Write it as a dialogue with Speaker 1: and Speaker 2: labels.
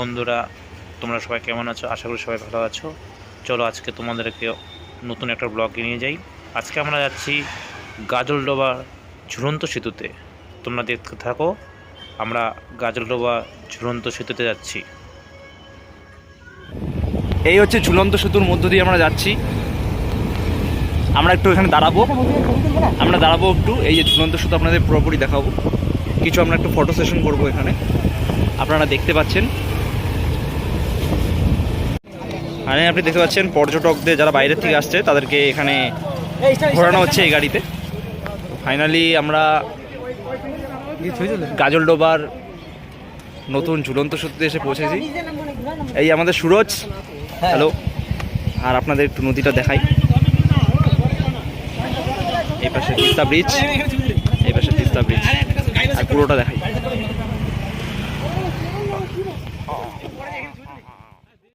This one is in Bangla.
Speaker 1: বন্ধুরা, তোমরা সবাই কেমন আছো? আশা করি সবাই ভালো আছো। চলো আজকে তোমাদেরকে নতুন একটা ব্লগে নিয়ে যাই। আজকে আমরা যাচ্ছি গাজলডোবা ঝুলন্ত সেতুতে। তোমরা দেখতে থাকো, আমরা গাজলডোবা ঝুলন্ত সেতুতে যাচ্ছি।
Speaker 2: এই হচ্ছে ঝুলন্ত সেতুর মধ্য দিয়ে আমরা যাচ্ছি। আমরা একটু এখানে দাঁড়াবো একটু। এই যে ঝুলন্ত সেতু আপনাদের পুরোপুরি দেখাবো। কিছু আমরা একটু ফটো সেশন করবো এখানে, আপনারা দেখতে পাচ্ছেন। মানে আপনি দেখতে পাচ্ছেন পর্যটকদের যারা বাইরের থেকে আসছে তাদেরকে এখানে ঘোরানো হচ্ছে এই গাড়িতে। ফাইনালি আমরা গাজলডোবার নতুন ঝুলন্ত সেতুতে এসে পৌঁছেছি। এই আমাদের সুরজ, হ্যালো। আর আপনাদের একটু নদীটা দেখাই। এই পাশে তিস্তা ব্রিজ, আর পুরোটা দেখাই।